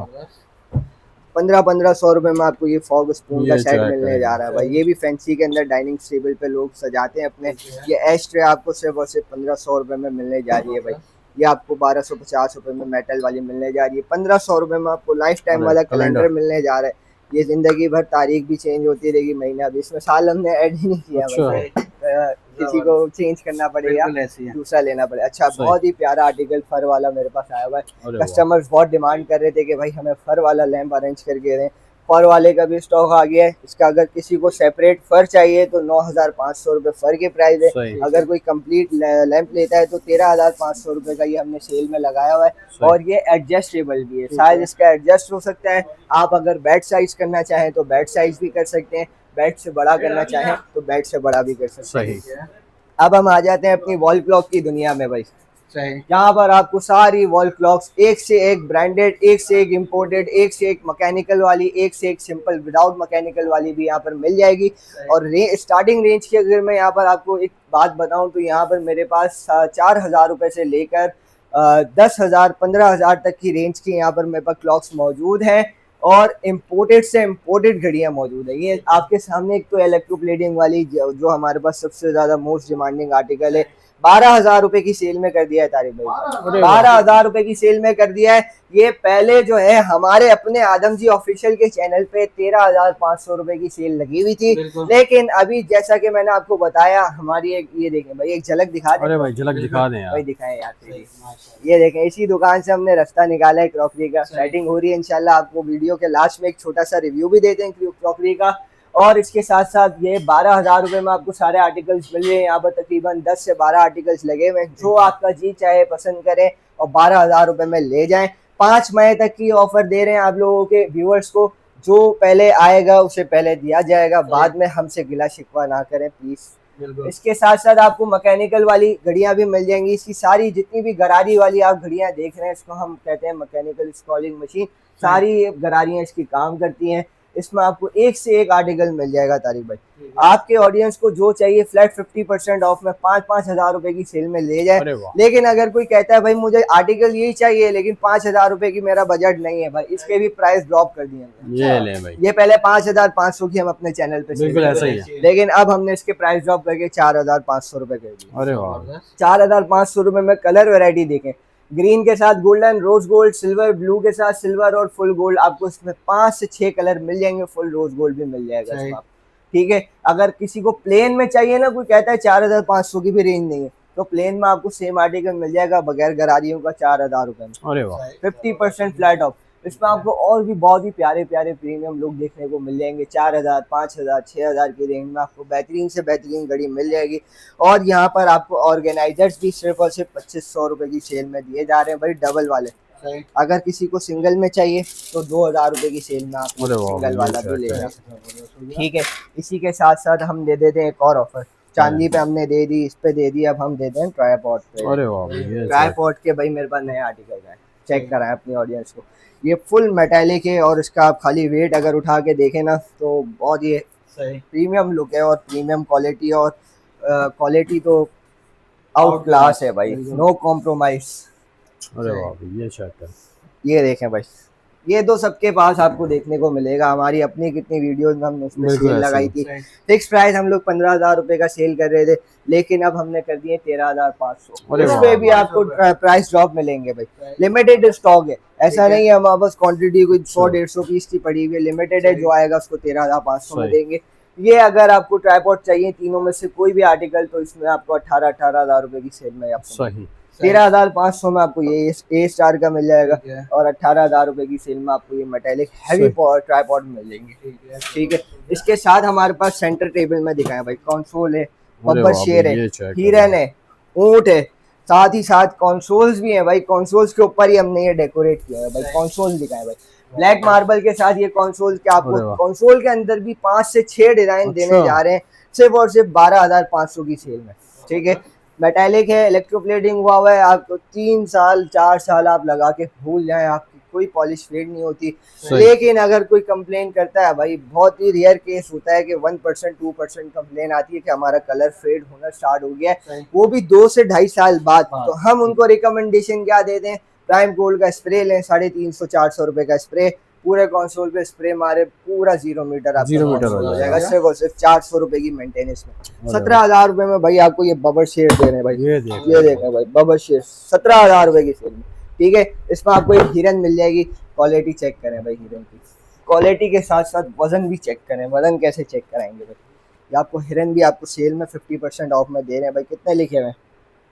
1500 रुपए में आपको ये फॉग स्पून का सेट मिलने जा रहा है भाई। ये भी फैंसी के अंदर डाइनिंग टेबल पे लोग सजाते हैं अपने। ये एश ट्रे आपको सिर्फ और सिर्फ 1500 रुपए में मिलने जा रही है भाई। ये आपको 1250 रुपए में मेटल वाली मिलने जा रही है। 1500 रुपए में आपको लाइफ टाइम वाला कैलेंडर मिलने जा रहा है। ये जिंदगी भर तारीख भी चेंज होती रहेगी, महीना भी। इसमें साल हमने ऐड ही नहीं किया, किसी को चेंज करना पड़ेगा, दूसरा लेना पड़ेगा। अच्छा, बहुत ही प्यारा आर्टिकल फर वाला मेरे पास आया हुआ है। कस्टमर्स बहुत डिमांड कर रहे थे कि भाई हमें फर वाला लैंप अरेंज करके दें। फर वाले का भी स्टॉक आ गया है। इसका अगर किसी को सेपरेट फर चाहिए तो 9500 रुपए फर के प्राइस है। अगर कोई कंप्लीट लैंप लेता है तो 13500 रुपए का ये हमने सेल में लगाया हुआ है। और ये एडजस्टेबल भी है, साइज इसका एडजस्ट हो सकता है। आप अगर बेड साइज करना चाहें तो बेड साइज भी कर सकते हैं, बेड से बड़ा करना चाहें तो बेड से बड़ा भी कर सकते हैं। अब हम आ जाते हैं अपनी वॉल क्लॉक की दुनिया में भाई। यहाँ पर आपको सारी वॉल क्लॉक्स एक से एक ब्रांडेड, एक से एक इम्पोर्टेड, एक से एक मैकेनिकल वाली, एक से एक सिंपल विदाउट मैकेनिकल वाली भी यहाँ पर मिल जाएगी। और स्टार्टिंग रेंज की अगर मैं यहाँ पर आपको एक बात बताऊँ तो यहाँ पर मेरे पास 4000 रुपये से लेकर 10,000 15,000 तक की रेंज की यहाँ पर मेरे पास क्लॉक्स मौजूद हैं। और इम्पोर्टेड से इम्पोर्टेड घड़ियाँ मौजूद है। ये आपके सामने एक तो इलेक्ट्रोप्लेटिंग वाली जो हमारे पास सबसे ज़्यादा मोस्ट डिमांडिंग आर्टिकल है, 12,000 रुपए की सेल में कर दिया है तारिक भाई, 12,000 रुपए की सेल में कर दिया है। ये पहले जो है हमारे अपने आदम जी ऑफिशियल के चैनल पे 13,500 रुपए की सेल लगी हुई थी, लेकिन अभी जैसा कि मैंने आपको बताया हमारी एक, ये देखें भाई, एक झलक दिखा दें। अरे भाई झलक दिखा दें यार भाई दिखाएं यार, ये देखें, इसी दुकान से हमने रास्ता निकाला है क्रॉकरी का। सेटिंग हो रही है इंशाल्लाह, आपको वीडियो के लास्ट में एक छोटा सा रिव्यू भी देते हैं क्रॉकरी का। और इसके साथ साथ ये 12,000 रुपए में आपको सारे आर्टिकल्स मिल रहे हैं। यहाँ पर तकरीबन 10 से 12 आर्टिकल्स लगे हुए हैं, जो आपका जी चाहे पसंद करें और 12,000 रुपए में ले जाएं। 5 मई तक की ऑफर दे रहे हैं आप लोगों के व्यूअर्स को, जो पहले आएगा उसे पहले दिया जाएगा, बाद में हमसे गिला शिकवा ना करें प्लीज। इसके साथ साथ आपको मैकेनिकल वाली घड़ियां भी मिल जाएंगी। इसकी सारी जितनी भी गरारी वाली आप घड़ियां देख रहे हैं, इसको हम कहते हैं मैकेनिकल स्क्रॉलिंग मशीन, सारी गरारियां इसकी काम करती हैं। इसमें आपको एक से एक आर्टिकल मिल जाएगा तारिक भाई। आपके ऑडियंस को जो चाहिए फ्लैट 50% ऑफ में 5-5 हजार रुपए की सेल में ले जाए। लेकिन अगर कोई कहता है भाई मुझे आर्टिकल यही चाहिए लेकिन 5,000 रुपए की मेरा बजट नहीं है, भाई इसके भी प्राइस ड्रॉप कर दिए। ये ले भाई, ये पहले 5,500 की हम अपने चैनल पे बिल्कुल ऐसा ही है, लेकिन अब हमने इसके प्राइस ड्रॉप करके 4,500 रुपए कर दिए। अरे वाह, 4,500 रुपए में कलर वेरायटी देखें, ग्रीन के साथ golden, rose gold, silver, blue के साथ सिल्वर और फुल गोल्ड। आपको इसमें 5 से 6 कलर मिल जाएंगे, फुल रोज गोल्ड भी मिल जाएगा इसमें। ठीक है, अगर किसी को प्लेन में चाहिए ना, कोई कहता है 4,500 की भी रेंज नहीं है, तो प्लेन में आपको सेम आर्टिकल मिल जाएगा बगैर गरारियों का 4,000 रुपए में। अरे वाह, 50% फ्लैट ऑफ। इसमें आपको और भी बहुत ही प्यारे प्यारे प्रीमियम लोग देखने को मिल जाएंगे। 4,000, 5,000, 6,000 की रेंज में आपको बेहतरीन से बेहतरीन घड़ी मिल जाएगी। और यहाँ पर आपको ऑर्गेनाइजर्स भी सिर्फ और सिर्फ 2,500 रुपए की सेल में दिए जा रहे हैं भाई, डबल वाले। अगर किसी को सिंगल में चाहिए तो 2,000 रुपए की सेल में आप सिंगल वाला भी लेगा। ठीक है, इसी के साथ साथ हम दे देते हैं एक और ऑफर। चांदी पे हमने दे दी, इस पे दे दी, अब हम देते हैं ट्राइपॉड पे। अरे वाह, ट्राइपॉड के भाई मेरे पास नया आर्टिकल है, चेक कराएं अपनी ऑडियंस को। ये फुल मेटालिक है और इसका आप खाली वेट अगर उठा के देखें ना तो बहुत ही प्रीमियम लुक है और प्रीमियम क्वालिटी, और क्वालिटी तो आउट क्लास है भाई, नो कॉम्प्रोमाइज। अरे वाह, ये चेक कर, ये देखें भाई, ये तो सबके पास आपको देखने को मिलेगा। हमारी अपनी कितनी वीडियोस में हमने उसमें सेल लगाई थी। फिक्स प्राइस हम लोग 15,000 रुपए का सेल कर रहे थे, लेकिन अब हमने कर दिए 13,500। उसमें भी आपको प्राइस ड्रॉप मिलेंगे भाई, लिमिटेड स्टॉक है, ऐसा नहीं है हमारे पास क्वांटिटी कोई 100-150 पीस की पड़ी हुई है, लिमिटेड है। जो आएगा उसको 13,500 में देंगे। ये अगर आपको ट्राइपॉड चाहिए तीनों में से कोई भी आर्टिकल, तो इसमें आपको 18,000 रुपए की सेल में आपको 13,500 में आपको ये ए स्टार का मिल जाएगा, और 18,000 रुपए की सेल में आपको ये मेटालिक हैवी ट्राइपॉड मिल जाएंगे। ठीक है, इसके साथ हमारे पास सेंटर टेबल में दिखाएं भाई, कंसोल है, बब्बर शेर है, हिरन है, ऊंट है, साथ ही साथ कंसोल्स भी हैं भाई। कंसोल्स के ऊपर ही हमने ये डेकोरेट किया है भाई, कंसोल दिखाएं भाई, ब्लैक मार्बल के साथ ये कंसोल के आपको कंसोल के अंदर भी 5 से 6 डिजाइन देने जा रहे हैं, सिर्फ और सिर्फ 12,500 की सेल में। ठीक है, मेटालिक है, इलेक्ट्रोप्लेटिंग हुआ है, आपको 3 साल 4 साल आप लगा के भूल जाएं, आपकी कोई पॉलिश फेड नहीं होती। लेकिन अगर कोई कंप्लेन करता है भाई, बहुत ही रेयर केस होता है कि 1% 2% कंप्लेन आती है कि हमारा कलर फेड होना स्टार्ट हो गया है, वो भी 2 से 2.5 साल बाद, तो हम उनको रिकमेंडेशन क्या देते हैं, प्राइम गोल्ड का स्प्रे लें, 350-400 रुपए का स्प्रे, पूरे कंसोल पे स्प्रे मारे, पूरा 0 मीटर आपका हो जाएगा, सिर्फ 400 रुपए की मेंटेनेंस में। 17,000 रुपए में भाई आपको ये बबर शेड दे रहे हैं भाई, ये देखें भाई, बबर शेड 17,000 रुपए की सेल में। ठीक है, इसमें आपको एक हिरन मिल जाएगी। क्वालिटी चेक करें भाई, हिरन की क्वालिटी के साथ साथ वजन भी चेक करें। वजन कैसे चेक कराएंगे भाई, ये आपको हिरन भी आपको सेल में 50% ऑफ में दे रहे हैं भाई। कितने लिखे हुए हैं?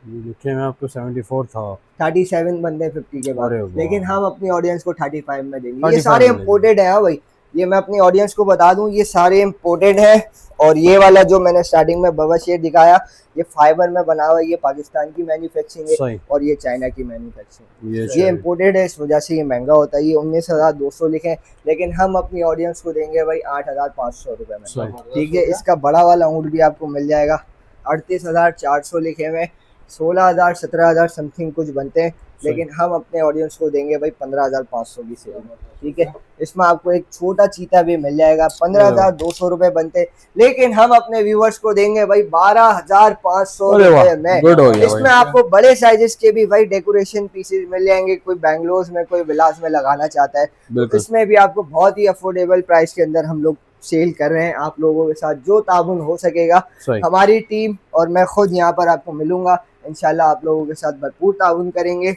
लिखे में आपको 74 था, 37 बंदे 50 के बाद, लेकिन हम अपनी ऑडियंस को 35 में देंगे। ये सारे इम्पोर्टेड हैं भाई, ये मैं अपनी ऑडियंस को बता दूं, ये सारे इम्पोर्टेड हैं। और ये वाला जो मैंने स्टार्टिंग में बबर शेड दिखाया, ये फाइबर में बना हुआ है, ये पाकिस्तान की मैन्युफैक्चरिंग है, और ये चाइना की मैन्युफैक्चरिंग। ये इम्पोर्टेड है, इस वजह से ये महंगा होता है। ये 19,200 लिखे, लेकिन हम अपनी ऑडियंस को देंगे भाई 8,500 रुपए में। ठीक है, इसका बड़ा वाला ऊँट भी आपको मिल जाएगा, 38,400 लिखे हुए, 16,000 17,000 समथिंग कुछ बनते हैं, लेकिन हम अपने ऑडियंस को देंगे भाई 15,500 की सेल में। ठीक है, इसमें आपको एक छोटा चीता भी मिल जाएगा, 15,200 रुपए बनते, लेकिन हम अपने व्यूवर्स को देंगे भाई 12,500 रुपए में। इसमें आपको बड़े साइजेस के भी भाई डेकोरेशन पीसेस मिल जाएंगे, कोई बैंगलोर में, कोई विलास में लगाना चाहता है, तो इसमें भी आपको बहुत ही अफोर्डेबल प्राइस के अंदर हम लोग सेल कर रहे हैं। आप लोगों के साथ जो ताबुन हो सकेगा, हमारी टीम और मैं खुद यहाँ पर आपको मिलूंगा इंशाल्लाह आप लोगों के साथ भरपूर ताउन करेंगे।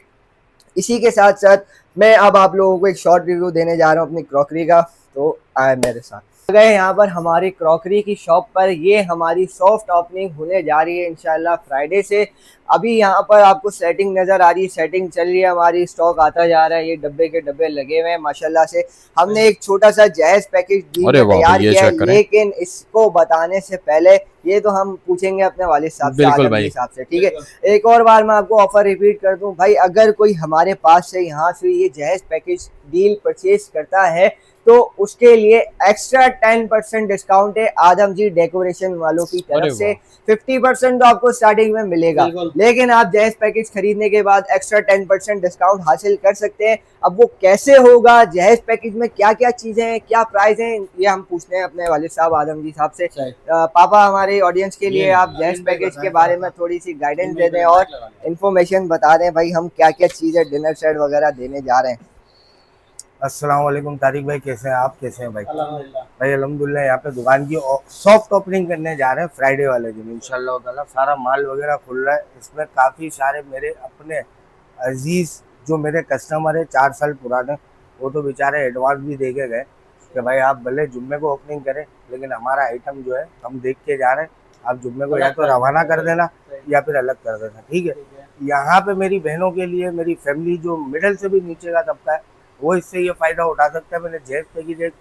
इसी के साथ साथ मैं अब आप लोगों को एक शॉर्ट रिव्यू देने जा रहा हूँ अपनी क्रॉकरी का, तो आए मेरे साथ। गए यहाँ पर हमारी क्रॉकरी की शॉप पर, ये हमारी सॉफ्ट ओपनिंग होने जा रही है इंशाल्लाह फ्राइडे से। अभी यहाँ पर आपको सेटिंग नज़र आ रही है, सेटिंग चल रही है हमारी, स्टॉक आता जा रहा है, ये डब्बे के डब्बे लगे हुए हैं माशाल्लाह से। हमने एक छोटा सा जायज़ पैकेज तैयार किया है, लेकिन इसको बताने से पहले ये तो हम पूछेंगे अपने वालिद साहब से, आदम जी साहब से, ठीक है। एक और बार मैं आपको ऑफर रिपीट कर दूं भाई, अगर कोई हमारे पास से यहाँ से ये जायज़ पैकेज डील परचेज करता है तो उसके लिए एक्स्ट्रा 10% डिस्काउंट है आदम जी डेकोरेशन वालों की तरफ से। 50% तो आपको स्टार्टिंग में मिलेगा, लेकिन आप जायज़ पैकेज खरीदने के बाद एक्स्ट्रा 10% डिस्काउंट हासिल कर सकते हैं। अब वो कैसे होगा, जायज़ पैकेज में क्या क्या चीज़ें हैं, क्या प्राइस हैं, ये हम पूछते हैं अपने वालिद साहब आदम जी साहब से। पापा, हमारे ऑडियंस के लिए आप जायज़ पैकेज के बारे में थोड़ी सी गाइडेंस दे दें और इन्फॉर्मेशन बता दें भाई, हम क्या क्या चीज़ें डिनर सेट वगैरह देने जा रहे हैं। अस्सलाम वालेकुम तारिक भाई, कैसे हैं आप? कैसे हैं भाई? भाई अल्हम्दुलिल्लाह, यहाँ पे दुकान की सॉफ्ट ओपनिंग करने जा रहे हैं फ्राइडे वाले दिन इंशाल्लाह ताला। सारा माल वगैरह खुल रहा है, इसमें काफ़ी सारे मेरे अपने अजीज़ जो मेरे कस्टमर है 4 साल पुराने, वो तो बेचारे एडवांस भी दे के गए कि भाई आप भले जुम्मे को ओपनिंग करें, लेकिन हमारा आइटम जो है हम देख के जा रहे हैं, आप जुम्मे को या तो रवाना कर देना या फिर अलग कर देना, ठीक है। यहाँ पे मेरी बहनों के लिए, मेरी फैमिली जो मिडिल से भी नीचे का तबका है, वो इससे ये फ़ायदा उठा सकता है। मैंने जेब पैकेज एक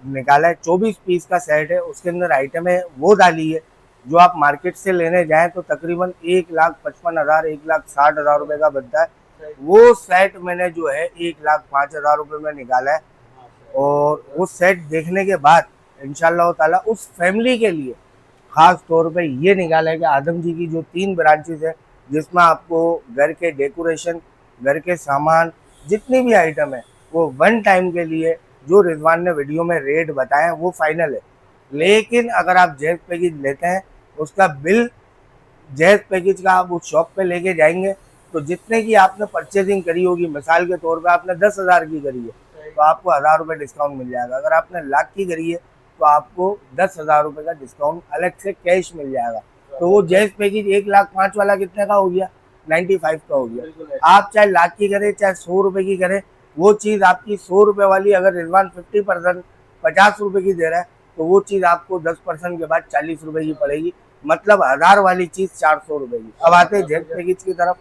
निकाला है, 24 पीस का सेट है, उसके अंदर आइटम है वो डाली है जो आप मार्केट से लेने जाएं तो तकरीबन 1,55,000 1,60,000 रुपये का बनता है। वो सेट मैंने जो है 1,05,000 रुपये में निकाला है, और वो सेट देखने के बाद इंशाल्लाह ताला उस फैमिली के लिए ख़ास तौर पे ये निकाला है कि आदम जी की जो 3 ब्रांचेस है, जिसमें आपको घर के डेकोरेशन, घर के सामान, जितनी भी आइटम है वो 1 टाइम के लिए, जो रिजवान ने वीडियो में रेट बताया वो फाइनल है। लेकिन अगर आप जैज़ पैकेज लेते हैं, उसका बिल जैज़ पैकेज का आप उस शॉप पे लेके जाएंगे तो जितने की आपने परचेजिंग करी होगी, मिसाल के तौर पे आपने 10,000 की करी है तो आपको 1,000 रुपये डिस्काउंट मिल जाएगा। अगर आपने लाख की करी है तो आपको 10,000 रुपये का डिस्काउंट अलग से कैश मिल जाएगा। तो वो जैज़ पैकेज 1,05,000 वाला कितने का हो गया? 95 का हो गया। आप चाहे लाख की करें चाहे 100 रुपये की करें, वो चीज़ आपकी 100 रुपये वाली अगर रिजवान 50% 50 रुपये की दे रहा है तो वो चीज़ आपको 10% के बाद 40 रुपये की पड़ेगी, मतलब 1,000 वाली चीज़ 400 रुपये की। अब आते हैं जेब पैकेज की तरफ।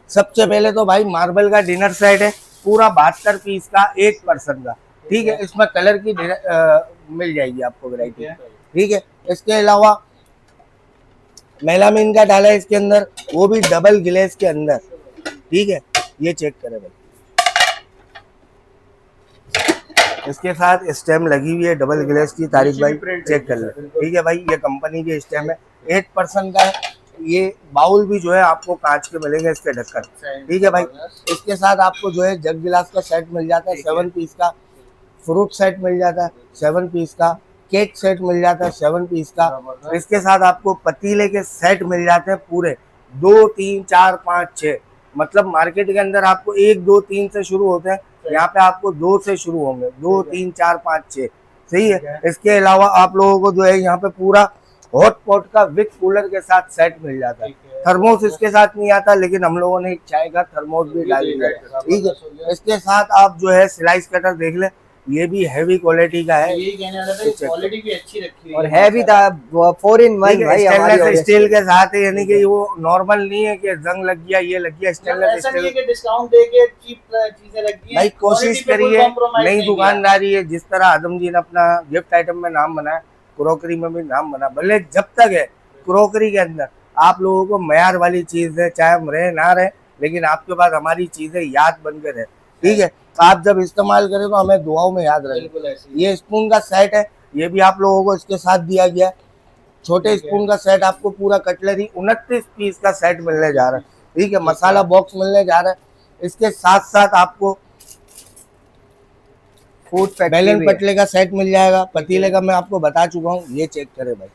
सबसे पहले तो भाई मार्बल का डिनर सेट है, पूरा 72 पीस का 1 पर्सन का, ठीक है। इसमें कलर की मिल जाएगी आपको वैरायटी, ठीक है। इसके अलावा मेलामिन का डाला है इसके अंदर, वो भी डबल ग्लेस के अंदर, ठीक है। ये चेक करें भाई, इसके साथ स्टेम लगी हुई है डबल ग्लेस की, तारिक भाई चेक कर ले, ठीक है भाई। ये कंपनी की स्टेम है, 8 पर्सन का है। ये बाउल भी जो है आपको कांच के मिलेंगे, इसके ढक्कन, ठीक है भाई। इसके साथ आपको जो है जग गिलास का सेट मिल जाता है 7 पीस का, फ्रूट सेट मिल जाता है 7 पीस का, केक सेट मिल जाता है 7 पीस का। इसके साथ आपको पतीले के सेट मिल जाते हैं पूरे 2, 3, 4, 5, 6, मतलब मार्केट के अंदर आपको 1, 2, 3 से शुरू होते हैं, यहाँ पे आपको 2 से शुरू होंगे, 2, 3, 4, 5, 6, सही है। इसके अलावा आप लोगों को जो है यहाँ पे पूरा हॉट पॉट का विद कूलर के साथ सेट मिल जाता है। थर्मोस इसके साथ नहीं आता, लेकिन हम लोगों ने एक चाय का थर्मोस भी डाल दिया, ठीक है। इसके साथ आप जो है स्लाइस कटर देख लें, ये भी हैवी क्वालिटी का है, क्वालिटी भी अच्छी रखी है और हैवी था 4 in 1 भाई, स्टेनलेस स्टील के साथ है, यानी कि वो नॉर्मल नहीं है कि जंग लग गया, ये लग गया, स्टेनलेस स्टील के डिस्काउंट देके चीप चीजें लगी भाई। कोशिश करिए, नई दुकानदारी है, जिस तरह आदम जी ने अपना गिफ्ट आइटम में नाम बनाया, क्रोकरी में भी नाम बना। भले जब तक है क्रोकरी के अंदर आप लोगों को मयार वाली चीज है, चाहे हम रहे ना रहे, लेकिन आपके पास हमारी चीजें याद बनकर है, ठीक है। आप जब इस्तेमाल करें तो हमें दुआओं में याद रहे। ये स्पून का सेट है, ये भी आप लोगों को इसके साथ दिया गया है। छोटे स्पून का सेट आपको पूरा कटलरी 29 पीस का सेट मिलने जा रहा है, ठीक है। मसाला बॉक्स मिलने जा रहा है। इसके साथ साथ आपको फूड बैलन पटले का सेट मिल जाएगा। पतीले का मैं आपको बता चुका हूँ, ये चेक करें भाई,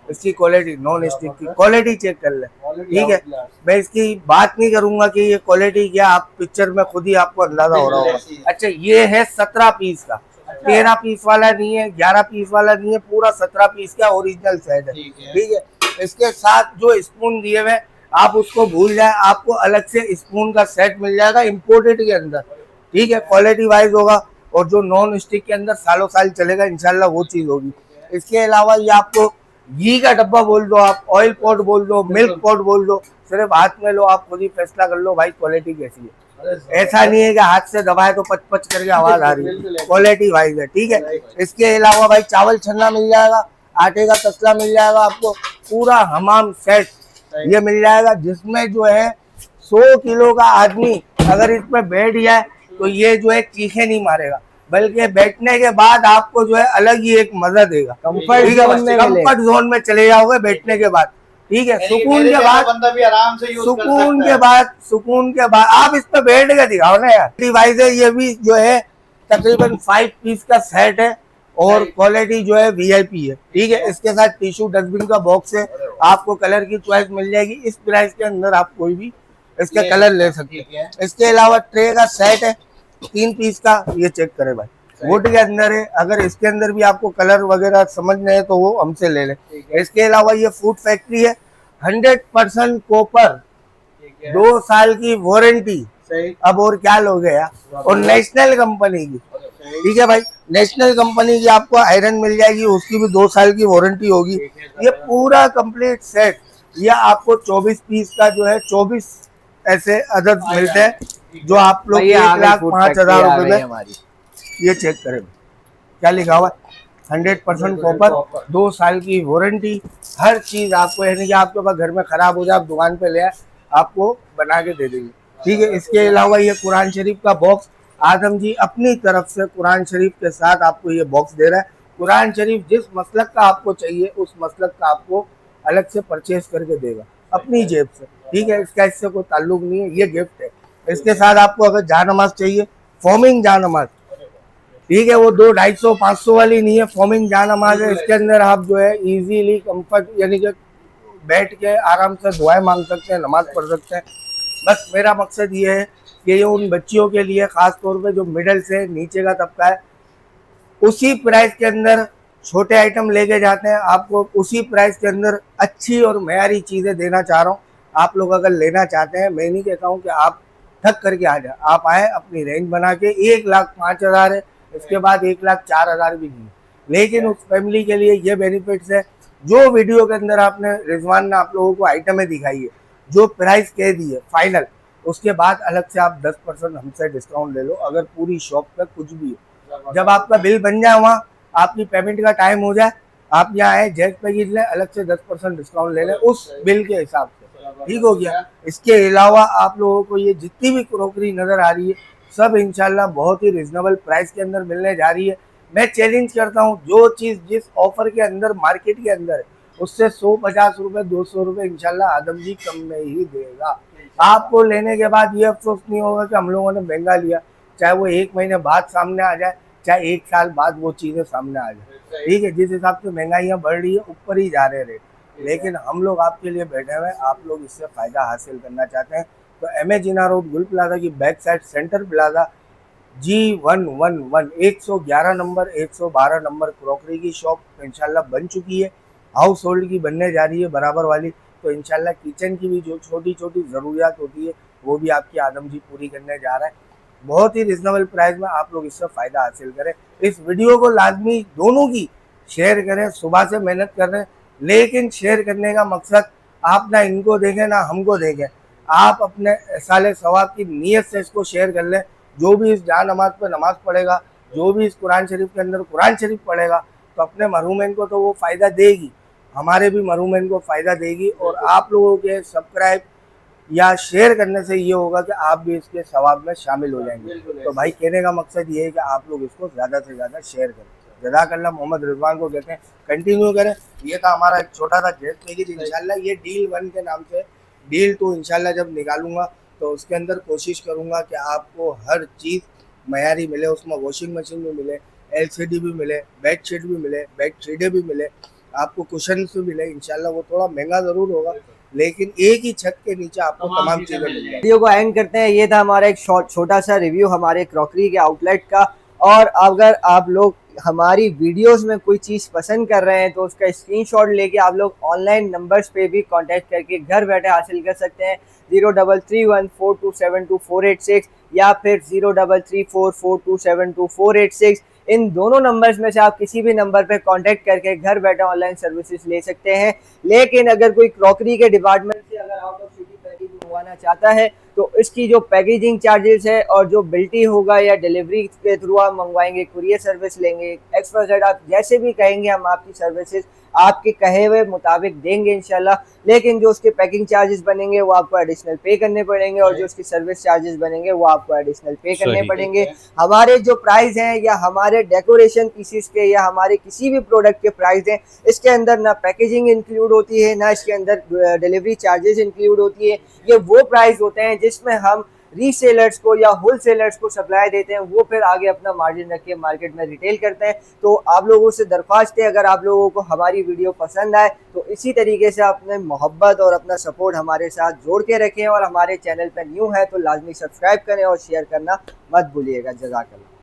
इसकी क्वालिटी, नॉन स्टिक की क्वालिटी चेक कर ले, ठीक है। मैं इसकी बात नहीं करूंगा कि ये क्वालिटी क्या, आप पिक्चर में खुद ही आपको अंदाजा हो रहा होगा। अच्छा, ये है 17 पीस का, 13 पीस वाला नहीं है, 11 पीस वाला नहीं है, पूरा 17 पीस का ओरिजिनल सेट है, ठीक है। इसके साथ जो स्पून दिए हुए आप उसको भूल जाए, आपको अलग से स्पून का सेट मिल जाएगा इम्पोर्टेड के अंदर, ठीक है, क्वालिटी वाइज होगा। और जो नॉन स्टिक के अंदर सालों साल चलेगा इंशाल्लाह वो चीज़ होगी। इसके अलावा ये आपको घी का डब्बा बोल दो, आप ऑयल पॉट बोल दो, मिल्क पॉट बोल दो, सिर्फ हाथ में लो, आप खुद ही फैसला कर लो भाई क्वालिटी कैसी है। ऐसा नहीं है कि हाथ से दबाए तो पच पच करके आवाज आ रही है, क्वालिटी वाइज है, ठीक है। इसके अलावा भाई चावल छन्ना मिल जाएगा, आटे का तसला मिल जाएगा, आपको पूरा हमाम सेट ये मिल जाएगा, जिसमें जो है 100 किलो का आदमी अगर इसमें बैठ जाए तो ये जो है चीखे नहीं मारेगा, बल्कि बैठने के बाद आपको जो है अलग ही एक मजा देगा। कंफर्ट जोन में चले जाओगे बैठने के बाद, ठीक है। सुकून के बाद बंदा भी आराम से यूज कर सुकून के बाद आप इस पे बैठ के दिखाओ ना यार। डिवाइस है ये भी जो है तकरीबन 5 पीस का सेट है और क्वालिटी जो है VIP है, ठीक है। इसके साथ टिश्यू डस्टबिन का बॉक्स है, आपको कलर की चॉइस मिल जाएगी। इस प्राइस के अंदर आप कोई भी इसके कलर ले सकते हैं। इसके अलावा ट्रे का सेट है 3 पीस का, ये चेक करें भाई, वुड के अंदर है। अगर इसके अंदर भी आपको कलर वगैरह समझना है तो वो हमसे ले लें। इसके अलावा ये फूड फैक्ट्री है, 100% कॉपर, 2 साल की वारंटी, अब और क्या लोगे यार, और नेशनल कंपनी की, ठीक है भाई, नेशनल कंपनी की आपको आयरन मिल जाएगी, उसकी भी 2 साल की वारंटी होगी। ये पूरा कंप्लीट सेट ये आपको 24 पीस का जो है 24 ऐसे अदद मिलते हैं, जो आप लोग 1,05,000 रुपए में, ये चेक करें क्या लिखा हुआ है, 100% कॉपर, 2 साल की वारंटी, हर चीज आपको, यानी कि आपके पास घर में खराब हो जाए आप दुकान पे ले आए, आपको बना के दे देंगे, ठीक है। इसके अलावा ये कुरान शरीफ का बॉक्स, आदम जी अपनी तरफ से कुरान शरीफ के साथ आपको ये बॉक्स दे रहा है। कुरान शरीफ जिस मसलक का आपको चाहिए उस मसलक का आपको अलग से परचेज करके देगा अपनी जेब से, ठीक है। इसका इससे कोई ताल्लुक नहीं है, ये गिफ्ट है। इसके साथ आपको अगर जानमाज चाहिए, फॉर्मिंग जानमाज, ठीक है, वो 200-250 वाली नहीं है, फॉर्मिंग जानमाज है। इसके अंदर आप जो है इजीली कंफर्ट, यानी कि बैठ के आराम से दुआएं मांग सकते हैं, नमाज पढ़ सकते हैं। बस मेरा मकसद ये है कि ये उन बच्चियों के लिए, खास तौर पे जो मिडिल से नीचे का तबका है, उसी प्राइस के अंदर छोटे आइटम लेके जाते हैं, आपको उसी प्राइस के अंदर अच्छी और मयारी चीज़ें देना चाह रहा हूँ। आप लोग अगर लेना चाहते हैं, मैं नहीं कहता हूँ कि आप ठग करके आ जाए, आप आए अपनी रेंज बना के। 1,05,000 है, इसके बाद 1,04,000 भी नहीं, लेकिन उस फैमिली के लिए ये बेनिफिट्स है। जो वीडियो के अंदर आपने रिजवान ने आप लोगों को आइटमें दिखाई है, जो प्राइस कह दी है फाइनल, उसके बाद अलग से आप 10% हमसे डिस्काउंट ले लो अगर पूरी शॉप पे कुछ भी है। जब आपका बिल बन जाए, वहाँ आपकी पेमेंट का टाइम हो जाए, आप यहाँ आए जैक पैकेज लें, अलग से 10% डिस्काउंट ले लें उस बिल के हिसाब से, ठीक हो गया। इसके अलावा आप लोगों को ये जितनी भी क्रॉकरी नज़र आ रही है सब इंशाल्लाह बहुत ही रिजनेबल प्राइस के अंदर मिलने जा रही है। मैं चैलेंज करता हूँ, जो चीज़ जिस ऑफर के अंदर मार्केट के अंदर है उससे 150 रुपये 200 रुपये इंशाल्लाह आदम जी कम में ही देगा। आपको लेने के बाद ये अफसोस नहीं होगा कि हम लोगों ने महंगा लिया, चाहे वो 1 महीने बाद सामने आ जाए, चाहे 1 साल बाद वो चीज़ें सामने आ जाए, ठीक है। जिस हिसाब से महंगाइयाँ बढ़ रही है, ऊपर ही जा रहे रेट, लेकिन हम लोग आपके लिए बैठे हुए हैं, आप लोग इससे फ़ायदा हासिल करना चाहते हैं तो MA जिना रोड गुल प्लाजा की back side centre plaza G111 111 number 112 number crockery की शॉप इंशाल्लाह बन चुकी है, हाउस होल्ड की बनने जा रही है बराबर वाली। तो इंशाल्लाह किचन की भी जो छोटी छोटी ज़रूरियात होती है वो भी आपकी आदम जी पूरी करने जा रहा है। बहुत ही रिजनेबल प्राइस में आप लोग इससे फ़ायदा हासिल करें। इस वीडियो को लाजमी दोनों की शेयर करें, सुबह से मेहनत कर रहे हैं, लेकिन शेयर करने का मकसद आप ना इनको देखें ना हमको देखें, आप अपने साले सवाब की नीयत से इसको शेयर कर लें। जो भी इस जान नमाज पर नमाज पढ़ेगा, जो भी इस कुरान शरीफ के अंदर कुरान शरीफ पढ़ेगा, तो अपने मरहूमैन को तो वो फ़ायदा देगी, हमारे भी मरहूमैन को फ़ायदा देगी। और आप लोगों के सब्सक्राइब या शेयर करने से ये होगा कि आप भी इसके सवाब में शामिल हो जाएंगे। तो भाई कहने का मकसद ये है कि आप लोग इसको ज़्यादा से ज़्यादा शेयर करें। जज़ाकल्लाह मोहम्मद रिजवान को कहते हैं, कंटिन्यू करें। ये था हमारा एक छोटा सा जेट पैकेज, इंशाल्लाह ये डील 1 के नाम से। डील 2 इंशाल्लाह जब निकालूंगा तो उसके अंदर कोशिश करूंगा कि आपको हर चीज़ मयारी मिले, उसमें वॉशिंग मशीन भी मिले, LCD भी मिले, बेड शीट भी मिले, बेड शीटें भी मिले, आपको कुशन भी मिले। इंशाल्लाह वो थोड़ा महंगा ज़रूर होगा, लेकिन एक ही छत के नीचे आपको तमाम चीज़ें मिल जाएंगी। वीडियो को एंड करते हैं। ये था हमारा एक छोटा सा रिव्यू हमारे क्रॉकरी के आउटलेट का। और अगर आप लोग हमारी वीडियोस में कोई चीज़ पसंद कर रहे हैं तो उसका स्क्रीनशॉट लेके आप लोग ऑनलाइन नंबर्स पे भी कांटेक्ट करके घर बैठे हासिल कर सकते हैं। 0331427248 या फिर 0334427248। इन दोनों नंबर्स में से आप किसी भी नंबर पे कांटेक्ट करके घर बैठे ऑनलाइन सर्विसेज ले सकते हैं। लेकिन अगर कोई क्रॉकरी के डिपार्टमेंट से अगर आउट ऑफ सिटी पैकेज मंगवाना चाहता है तो इसकी जो पैकेजिंग चार्जेस है और जो बिल्टी होगा या डिलीवरी के थ्रू आप मंगवाएंगे, कुरियर सर्विस लेंगे, XYZ आप जैसे भी कहेंगे हम आपकी सर्विसेज आपके कहे हुए मुताबिक देंगे इंशाल्लाह। लेकिन जो उसके पैकिंग चार्जेस बनेंगे वो आपको एडिशनल पे करने पड़ेंगे और जो उसकी सर्विस चार्जेस बनेंगे वो आपको एडिशनल पे करने सही। पड़ेंगे। हमारे जो प्राइस हैं या हमारे डेकोरेशन पीसीस के या हमारे किसी भी प्रोडक्ट के प्राइस हैं, इसके अंदर ना पैकेजिंग इंक्लूड होती है ना इसके अंदर डिलीवरी चार्जेस इंक्लूड होती है। ये वो प्राइस होते हैं जिसमें हम रीसेलर्स को या होलसेलर्स को सप्लाई देते हैं, वो फिर आगे अपना मार्जिन रख के मार्केट में रिटेल करते हैं। तो आप लोगों से दरख्वास्त है, अगर आप लोगों को हमारी वीडियो पसंद आए तो इसी तरीके से अपने मोहब्बत और अपना सपोर्ट हमारे साथ जोड़ के रखें और हमारे चैनल पर न्यू है तो लाजमी सब्सक्राइब करें और शेयर करना मत भूलिएगा। जज़ाकल्लाह।